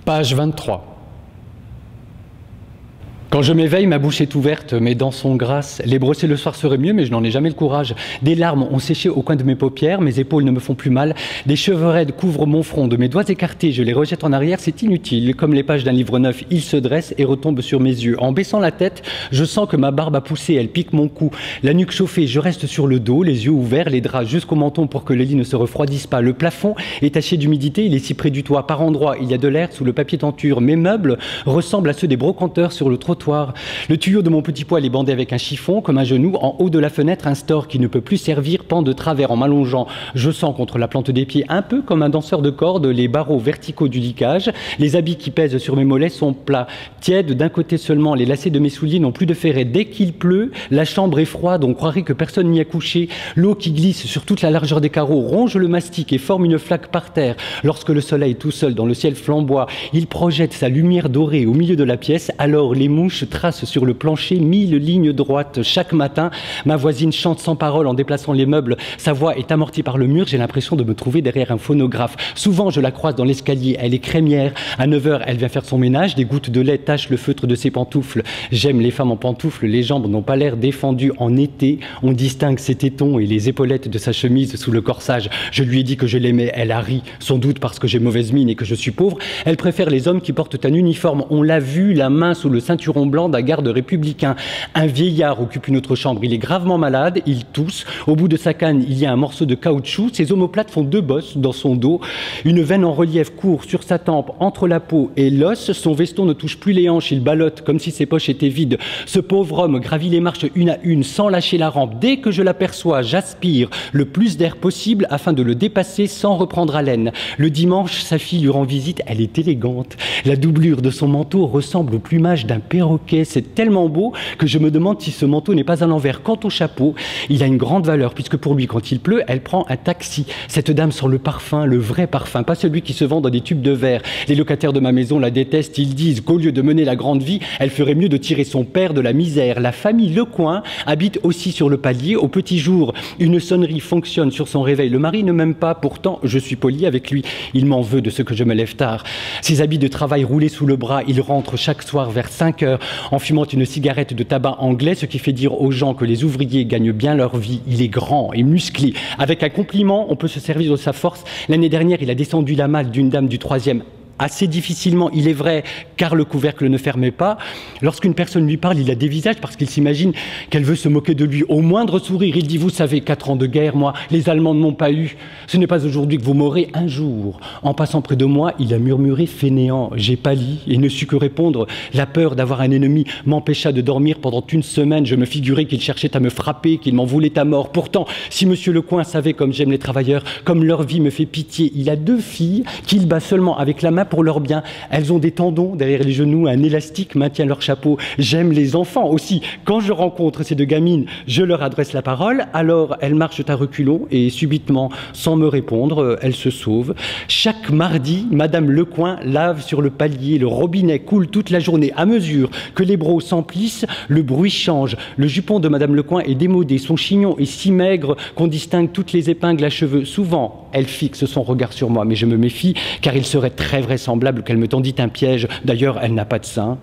Page 23. Quand je m'éveille, ma bouche est ouverte, mes dents sont grasses. Les brosser le soir serait mieux, mais je n'en ai jamais le courage. Des larmes ont séché au coin de mes paupières, mes épaules ne me font plus mal. Des cheveux raides couvrent mon front, de mes doigts écartés, je les rejette en arrière, c'est inutile. Comme les pages d'un livre neuf, ils se dressent et retombent sur mes yeux. En baissant la tête, je sens que ma barbe a poussé, elle pique mon cou. La nuque chauffée, je reste sur le dos, les yeux ouverts, les draps jusqu'au menton pour que le lit ne se refroidisse pas. Le plafond est taché d'humidité, il est si près du toit. Par endroits, il y a de l'air sous le papier tenture. Mes meubles ressemblent à ceux des brocanteurs sur le trottoir. Le tuyau de mon petit poêle est bandé avec un chiffon, comme un genou. En haut de la fenêtre, un store qui ne peut plus servir pend de travers en m'allongeant. Je sens contre la plante des pieds, un peu comme un danseur de cordes, les barreaux verticaux du liquage. Les habits qui pèsent sur mes mollets sont plats, tièdes d'un côté seulement. Les lacets de mes souliers n'ont plus de ferrets. Dès qu'il pleut, la chambre est froide, on croirait que personne n'y a couché. L'eau qui glisse sur toute la largeur des carreaux ronge le mastic et forme une flaque par terre. Lorsque le soleil, tout seul dans le ciel flamboie, il projette sa lumière dorée au milieu de la pièce, alors les mouches tracent sur le plancher 1000 lignes droites. Chaque matin, ma voisine chante sans parole en déplaçant les meubles. Sa voix est amortie par le mur, j'ai l'impression de me trouver derrière un phonographe. Souvent, je la croise dans l'escalier, elle est crémière. À 9 h, elle vient faire son ménage, des gouttes de lait tachent le feutre de ses pantoufles. J'aime les femmes en pantoufles, les jambes n'ont pas l'air défendues en été. On distingue ses tétons et les épaulettes de sa chemise sous le corsage. Je lui ai dit que je l'aimais, elle a ri, sans doute parce que j'ai mauvaise mine et que je suis pauvre. Elle préfère les hommes qui portent un uniforme. On l'a vu, la main sous le ceinturon blanc d'un garde républicain. Un vieillard occupe une autre chambre, il est gravement malade, il tousse. Au bout de sa canne, il y a un morceau de caoutchouc. Ses omoplates font 2 bosses dans son dos. Une veine en relief court sur sa tempe, entre la peau et l'os. Son veston ne touche plus les hanches, il ballotte comme si ses poches étaient vides. Ce pauvre homme gravit les marches une à une, sans lâcher la rampe. Dès que je l'aperçois, j'aspire le plus d'air possible afin de le dépasser sans reprendre haleine. Le dimanche, sa fille lui rend visite, elle est élégante. La doublure de son manteau ressemble au plumage d'un perroquet. C'est tellement beau que je me demande si ce manteau n'est pas à l'envers. Quant au chapeau, il a une grande valeur puisque pour lui, quand il pleut, elle prend un taxi. Cette dame sent le parfum, le vrai parfum, pas celui qui se vend dans des tubes de verre. Les locataires de ma maison la détestent. Ils disent qu'au lieu de mener la grande vie, elle ferait mieux de tirer son père de la misère. La famille Lecoing habite aussi sur le palier. Au petit jour, une sonnerie fonctionne sur son réveil. Le mari ne m'aime pas, pourtant je suis poli avec lui. Il m'en veut de ce que je me lève tard. Ses habits de travail roulés sous le bras, il rentre chaque soir vers 5 h en fumant une cigarette de tabac anglais, ce qui fait dire aux gens que les ouvriers gagnent bien leur vie. Il est grand et musclé. Avec un compliment, on peut se servir de sa force. L'année dernière, il a descendu la malle d'une dame du 3e. Assez difficilement, il est vrai, car le couvercle ne fermait pas. Lorsqu'une personne lui parle, il a des visages parce qu'il s'imagine qu'elle veut se moquer de lui. Au moindre sourire, il dit « Vous savez, 4 ans de guerre, moi, les Allemands ne m'ont pas eu. Ce n'est pas aujourd'hui que vous m'aurez un jour. » En passant près de moi, il a murmuré fainéant. J'ai pâli et ne su que répondre. La peur d'avoir un ennemi m'empêcha de dormir pendant une semaine. Je me figurais qu'il cherchait à me frapper, qu'il m'en voulait à mort. Pourtant, si Monsieur Lecoing savait comme j'aime les travailleurs, comme leur vie me fait pitié, il a 2 filles qu'il bat seulement avec la main pour leur bien. Elles ont des tendons derrière les genoux, un élastique maintient leur chapeau. J'aime les enfants aussi. Quand je rencontre ces 2 gamines, je leur adresse la parole, alors elles marchent à reculons et subitement, sans me répondre, elles se sauvent. Chaque mardi, Madame Lecoing lave sur le palier, le robinet coule toute la journée. À mesure que les brocs s'emplissent, le bruit change. Le jupon de Madame Lecoing est démodé, son chignon est si maigre qu'on distingue toutes les épingles à cheveux. Souvent, elle fixe son regard sur moi, mais je me méfie car il serait très vraisemblable qu'elle me tendit un piège. D'ailleurs, elle n'a pas de sein.